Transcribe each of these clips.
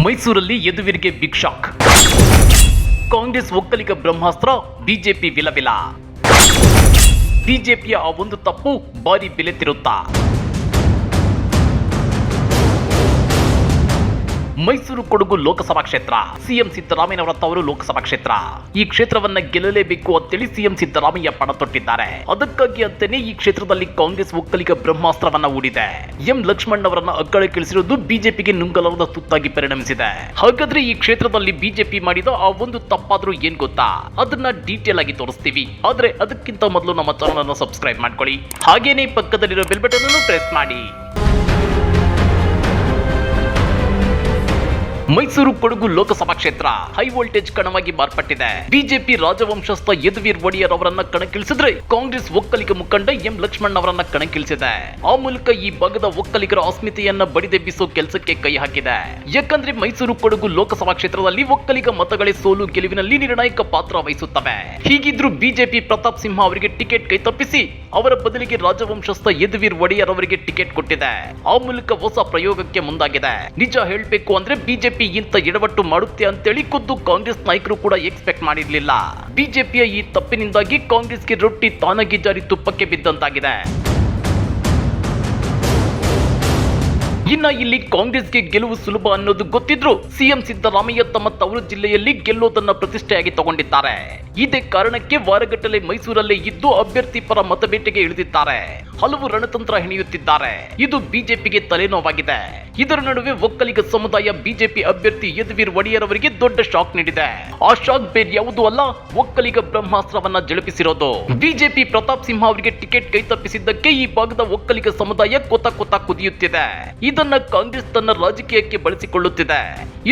ಮೈಸೂರಲ್ಲಿ ಯದುವೀರ್ಗೆ big shock. Congress Vokkaliga ಬ್ರಹ್ಮಾಸ್ತ್ರ, BJP ವಿಲವಿಲ. ಬಿಜೆಪಿಯ ಆ ಒಂದು ತಪ್ಪು ಭಾರಿ ಬೆಲೆ ತಿರುತ್ತಾ. ಮೈಸೂರು ಕೊಡಗು ಲೋಕಸಭಾ ಕ್ಷೇತ್ರ. ಸಿಎಂ ಸಿದ್ದರಾಮಯ್ಯ ತವರು ಲೋಕಸಭಾ ಕ್ಷೇತ್ರ. ಈ ಕ್ಷೇತ್ರವನ್ನ ಗೆಲ್ಲಲೇಬೇಕು ಅಂತೇಳಿ ಸಿಎಂ ಸಿದ್ದರಾಮಯ್ಯ ಪಣ ತೊಟ್ಟಿದ್ದಾರೆ. ಅದಕ್ಕಾಗಿ ಅಂತಾನೆ ಈ ಕ್ಷೇತ್ರದಲ್ಲಿ ಕಾಂಗ್ರೆಸ್ ಒಕ್ಕಲಿಗ ಬ್ರಹ್ಮಾಸ್ತ್ರವನ್ನ ಹೂಡಿದೆ. ಎಂ ಲಕ್ಷ್ಮಣ್ ಅವರನ್ನ ಅಗ್ಗಳಕ್ಕಿಳಿಸಿರುವುದು ಬಿಜೆಪಿಗೆ ನುಂಗಲಾರದ ತುತ್ತಾಗಿ ಪರಿಣಮಿಸಿದೆ. ಹಾಗಾದ್ರೆ ಈ ಕ್ಷೇತ್ರದಲ್ಲಿ ಬಿಜೆಪಿ ಮಾಡಿದ ಆ ಒಂದು ತಪ್ಪಾದ್ರೂ ಏನ್ ಗೊತ್ತಾ? ಅದನ್ನ ಡೀಟೇಲ್ ಆಗಿ ತೋರಿಸ್ತೀವಿ. ಆದ್ರೆ ಅದಕ್ಕಿಂತ ಮೊದಲು ನಮ್ಮ ಚಾನಲ್ ಅನ್ನು ಸಬ್ಸ್ಕ್ರೈಬ್ ಮಾಡ್ಕೊಳ್ಳಿ. ಹಾಗೇನೆ ಪಕ್ಕದಲ್ಲಿರೋ ಬೆಲ್ ಬಟನ್ ಅನ್ನು ಪ್ರೆಸ್ ಮಾಡಿ. ಮೈಸೂರು ಕೊಡಗು ಲೋಕಸಭಾ ಕ್ಷೇತ್ರ ಹೈ ವೋಲ್ಟೇಜ್ ಕಣವಾಗಿ ಮಾರ್ಪಟ್ಟಿದೆ. ಬಿಜೆಪಿ ರಾಜವಂಶಸ್ಥ ಯದುವೀರ್ ಒಡೆಯರ್ ಅವರನ್ನ ಕಣಕ್ಕಿಳಿಸಿದ್ರೆ ಕಾಂಗ್ರೆಸ್ ಒಕ್ಕಲಿಗ ಮುಖಂಡ ಎಂ ಲಕ್ಷ್ಮಣ್ ಅವರನ್ನ ಕಣಕ್ಕಿಳಿಸಿದೆ. ಆ ಮೂಲಕ ಈ ಭಾಗದ ಒಕ್ಕಲಿಗರ ಅಸ್ಮಿತೆಯನ್ನ ಬಡಿದೆಬ್ಬಿಸೋ ಕೆಲಸಕ್ಕೆ ಕೈ ಹಾಕಿದೆ. ಯಾಕಂದ್ರೆ ಮೈಸೂರು ಕೊಡಗು ಲೋಕಸಭಾ ಕ್ಷೇತ್ರದಲ್ಲಿ ಒಕ್ಕಲಿಗ ಮತಗಳೇ ಸೋಲು ಗೆಲುವಿನಲ್ಲಿ ನಿರ್ಣಾಯಕ ಪಾತ್ರ ವಹಿಸುತ್ತವೆ. ಹೀಗಿದ್ರೂ ಬಿಜೆಪಿ ಪ್ರತಾಪ್ ಸಿಂಹ ಅವರಿಗೆ ಟಿಕೆಟ್ ಕೈ ತಪ್ಪಿಸಿ ಅವರ ಬದಲಿಗೆ ರಾಜವಂಶಸ್ಥ ಯದುವೀರ್ ಒಡೆಯರ್ ಅವರಿಗೆ ಟಿಕೆಟ್ ಕೊಟ್ಟಿದೆ. ಆ ಮೂಲಕ ಹೊಸ ಪ್ರಯೋಗಕ್ಕೆ ಮುಂದಾಗಿದೆ. ನಿಜ ಹೇಳಬೇಕು ಅಂದ್ರೆ ಬಿಜೆಪಿ ಇಂತ ಎಡವಟ್ಟು ಮಾಡುತ್ತೆ ಅಂತೇಳಿ ಖುದ್ದು ಕಾಂಗ್ರೆಸ್ ನಾಯಕರು ಕೂಡ ಎಕ್ಸ್ಪೆಕ್ಟ್ ಮಾಡಿರಲಿಲ್ಲ. ಬಿಜೆಪಿಯ ಈ ತಪ್ಪಿನಿಂದಾಗಿ ಕಾಂಗ್ರೆಸ್ಗೆ ರೊಟ್ಟಿ ತಾನಾಗಿ ಜಾರಿ ತುಪ್ಪಕ್ಕೆ ಬಿದ್ದಂತಾಗಿದೆ. ಇನ್ನ ಇಲ್ಲಿ ಕಾಂಗ್ರೆಸ್ಗೆ ಗೆಲುವು ಸುಲಭ ಅನ್ನೋದು ಗೊತ್ತಿದ್ರು ಸಿಎಂ ಸಿದ್ದರಾಮಯ್ಯ ತಮ್ಮ ತವರು ಜಿಲ್ಲೆಯಲ್ಲಿ ಗೆಲ್ಲೋದನ್ನ ಪ್ರತಿಷ್ಠೆಯಾಗಿ ತಗೊಂಡಿದ್ದಾರೆ. ಇದೇ ಕಾರಣಕ್ಕೆ ವಾರಗಟ್ಟಲೆ ಮೈಸೂರಲ್ಲೇ ಇದ್ದು ಅಭ್ಯರ್ಥಿ ಪರ ಮತಬೇಟೆಗೆ ಇಳಿದಿದ್ದಾರೆ. ಹಲವು ರಣತಂತ್ರ ಹೆಣೆಯುತ್ತಿದ್ದಾರೆ. ಇದು ಬಿಜೆಪಿಗೆ ತಲೆನೋವಾಗಿದೆ. ಇದರ ನಡುವೆ ಒಕ್ಕಲಿಗ ಸಮುದಾಯ ಬಿಜೆಪಿ ಅಭ್ಯರ್ಥಿ ಯದುವೀರ್ ಒಡೆಯರ್ ಅವರಿಗೆ ದೊಡ್ಡ ಶಾಕ್ ನೀಡಿದೆ. ಆ ಶಾಕ್ ಬೇರೆ ಯಾವುದೂ ಅಲ್ಲ, ಒಕ್ಕಲಿಗ ಬ್ರಹ್ಮಾಸ್ತ್ರವನ್ನ ಜಳಪಿಸಿರೋದು. ಬಿಜೆಪಿ ಪ್ರತಾಪ್ ಸಿಂಹ ಅವರಿಗೆ ಟಿಕೆಟ್ ಕೈ ತಪ್ಪಿಸಿದ್ದಕ್ಕೆ ಈ ಭಾಗದ ಒಕ್ಕಲಿಗ ಸಮುದಾಯ ಕೊತ ಕುದಿಯುತ್ತಿದೆ. ಇದನ್ನ ಕಾಂಗ್ರೆಸ್ ತನ್ನ ರಾಜಕೀಯಕ್ಕೆ ಬಳಸಿಕೊಳ್ಳುತ್ತಿದೆ.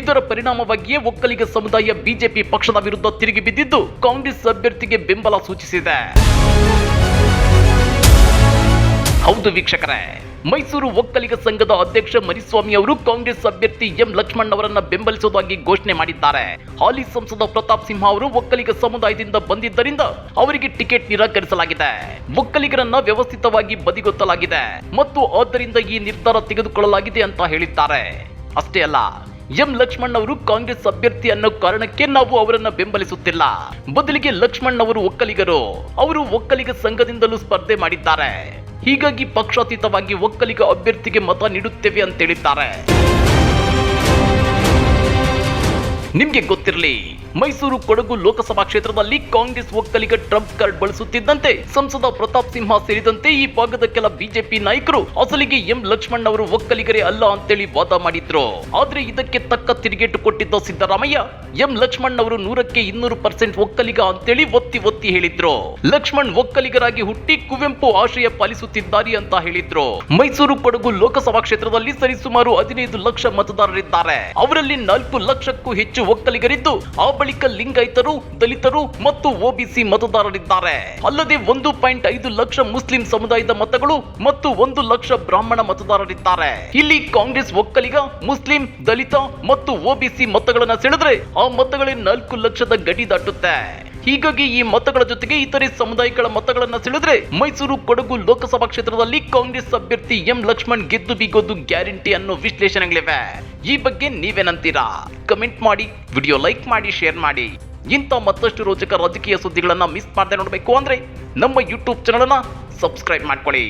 ಇದರ ಪರಿಣಾಮವಾಗಿಯೇ ಒಕ್ಕಲಿಗ ಸಮುದಾಯ ಬಿಜೆಪಿ ಪಕ್ಷದ ವಿರುದ್ಧ ತಿರುಗಿ ಬಿದ್ದಿದ್ದು ಕಾಂಗ್ರೆಸ್ ಅಭ್ಯರ್ಥಿಗೆ ಬೆಂಬಲ ಸೂಚಿಸಿದೆ. ಹೌದು ವೀಕ್ಷಕರೇ, ಮೈಸೂರು ಒಕ್ಕಲಿಗ ಸಂಘದ ಅಧ್ಯಕ್ಷ ಮರಿಸ್ವಾಮಿ ಅವರು ಕಾಂಗ್ರೆಸ್ ಅಭ್ಯರ್ಥಿ ಎಂ ಲಕ್ಷ್ಮಣ್ ಅವರನ್ನ ಬೆಂಬಲಿಸುವುದಾಗಿ ಘೋಷಣೆ ಮಾಡಿದ್ದಾರೆ. ಹಾಲಿ ಸಂಸದ ಪ್ರತಾಪ್ ಸಿಂಹ ಅವರು ಒಕ್ಕಲಿಗ ಸಮುದಾಯದಿಂದ ಬಂದಿದ್ದರಿಂದ ಅವರಿಗೆ ಟಿಕೆಟ್ ನಿರಾಕರಿಸಲಾಗಿದೆ. ಒಕ್ಕಲಿಗರನ್ನ ವ್ಯವಸ್ಥಿತವಾಗಿ ಬದಿಗೊತ್ತಲಾಗಿದೆ ಮತ್ತು ಆದ್ದರಿಂದ ಈ ನಿರ್ಧಾರ ತೆಗೆದುಕೊಳ್ಳಲಾಗಿದೆ ಅಂತ ಹೇಳಿದ್ದಾರೆ. ಅಷ್ಟೇ ಅಲ್ಲ, ಎಂ ಲಕ್ಷ್ಮಣ್ ಅವರು ಕಾಂಗ್ರೆಸ್ ಅಭ್ಯರ್ಥಿ ಅನ್ನೋ ಕಾರಣಕ್ಕೆ ನಾವು ಅವರನ್ನ ಬೆಂಬಲಿಸುತ್ತಿಲ್ಲ. ಬದಲಿಗೆ ಲಕ್ಷ್ಮಣ್ ಅವರು ಒಕ್ಕಲಿಗರು. ಅವರು ಒಕ್ಕಲಿಗ ಸಂಘದಿಂದಲೂ ಸ್ಪರ್ಧೆ ಮಾಡಿದ್ದಾರೆ. ಹೀಗಾಗಿ ಪಕ್ಷಾತೀತವಾಗಿ ಒಕ್ಕಲಿಗ ಅಭ್ಯರ್ಥಿಗೆ ಮತ ನೀಡುತ್ತೇವೆ ಅಂತ ಹೇಳಿದ್ದಾರೆ. ನಿಮ್ಗೆ ಗೊತ್ತಿರಲಿ, ಮೈಸೂರು ಕೊಡಗು ಲೋಕಸಭಾ ಕ್ಷೇತ್ರದಲ್ಲಿ ಕಾಂಗ್ರೆಸ್ ಒಕ್ಕಲಿಗ ಟ್ರಂಪ್ ಕಾರ್ಡ್ ಬಳಸುತ್ತಿದ್ದಂತೆ ಸಂಸದ ಪ್ರತಾಪ್ ಸಿಂಹ ಸೇರಿದಂತೆ ಈ ಭಾಗದ ಕೆಲ ಬಿಜೆಪಿ ನಾಯಕರು ಅಸಲಿಗೆ ಎಂ ಲಕ್ಷ್ಮಣ್ ಅವರು ಒಕ್ಕಲಿಗರೇ ಅಲ್ಲ ಅಂತೇಳಿ ವಾದ ಮಾಡಿದ್ರು. ಆದ್ರೆ ಇದಕ್ಕೆ ತಕ್ಕ ತಿರುಗೇಟು ಕೊಟ್ಟಿದ್ದ ಸಿದ್ದರಾಮಯ್ಯ ಎಂ ಲಕ್ಷ್ಮಣ್ ಅವರು 100ಕ್ಕೆ 200% ಒಕ್ಕಲಿಗ ಅಂತೇಳಿ ಒತ್ತಿ ಹೇಳಿದ್ರು. ಲಕ್ಷ್ಮಣ್ ಒಕ್ಕಲಿಗರಾಗಿ ಹುಟ್ಟಿ ಕುವೆಂಪು ಆಶಯ ಪಾಲಿಸುತ್ತಿದ್ದಾರೆ ಅಂತ ಹೇಳಿದ್ರು. ಮೈಸೂರು ಕೊಡಗು ಲೋಕಸಭಾ ಕ್ಷೇತ್ರದಲ್ಲಿ ಸರಿಸುಮಾರು 15 ಲಕ್ಷ ಮತದಾರರಿದ್ದಾರೆ. ಅವರಲ್ಲಿ 4 ಲಕ್ಷಕ್ಕೂ ಹೆಚ್ಚು ಒಕ್ಕಲಿಗರಿದ್ದು ಆ ಬಳಿಕ ಲಿಂಗಾಯತರು, ದಲಿತರು ಮತ್ತು ಒಬಿಸಿ ಮತದಾರರಿದ್ದಾರೆ. ಅಲ್ಲದೆ 1.5 ಲಕ್ಷ ಮುಸ್ಲಿಂ ಸಮುದಾಯದ ಮತಗಳು ಮತ್ತು 1 ಲಕ್ಷ ಬ್ರಾಹ್ಮಣ ಮತದಾರರಿದ್ದಾರೆ. ಇಲ್ಲಿ ಕಾಂಗ್ರೆಸ್ ಒಕ್ಕಲಿಗ, ಮುಸ್ಲಿಂ, ದಲಿತ ಮತ್ತು ಒಬಿಸಿ ಮತಗಳನ್ನ ಸೆಳೆದ್ರೆ ಆ ಮತಗಳೇ 4 ಲಕ್ಷದ ಗಡಿ ದಾಟುತ್ತೆ. ಹೀಗಾಗಿ ಈ ಮತಗಳ ಜೊತೆಗೆ ಇತರೆ ಸಮುದಾಯಗಳ ಮತಗಳನ್ನ ಸೆಳೆದ್ರೆ ಮೈಸೂರು ಕೊಡಗು ಲೋಕಸಭಾ ಕ್ಷೇತ್ರದಲ್ಲಿ ಕಾಂಗ್ರೆಸ್ ಅಭ್ಯರ್ಥಿ ಎಂ ಲಕ್ಷ್ಮಣ್ ಗೆದ್ದು ಬೀಗೋದು ಗ್ಯಾರಂಟಿ ಅನ್ನೋ ವಿಶ್ಲೇಷಣೆಗಳಿವೆ. ಈ ಬಗ್ಗೆ ನೀವೇನಂತೀರಾ? ಕಮೆಂಟ್ ಮಾಡಿ, ವಿಡಿಯೋ ಲೈಕ್ ಮಾಡಿ, ಶೇರ್ ಮಾಡಿ. ಇಂಥ ಮತ್ತಷ್ಟು ರೋಚಕ ರಾಜಕೀಯ ಸುದ್ದಿಗಳನ್ನ ಮಿಸ್ ಮಾಡದೆ ನೋಡಬೇಕು ಅಂದ್ರೆ ನಮ್ಮ ಯೂಟ್ಯೂಬ್ ಚಾನಲ್ ಅನ್ನ ಸಬ್ಸ್ಕ್ರೈಬ್ ಮಾಡ್ಕೊಳ್ಳಿ.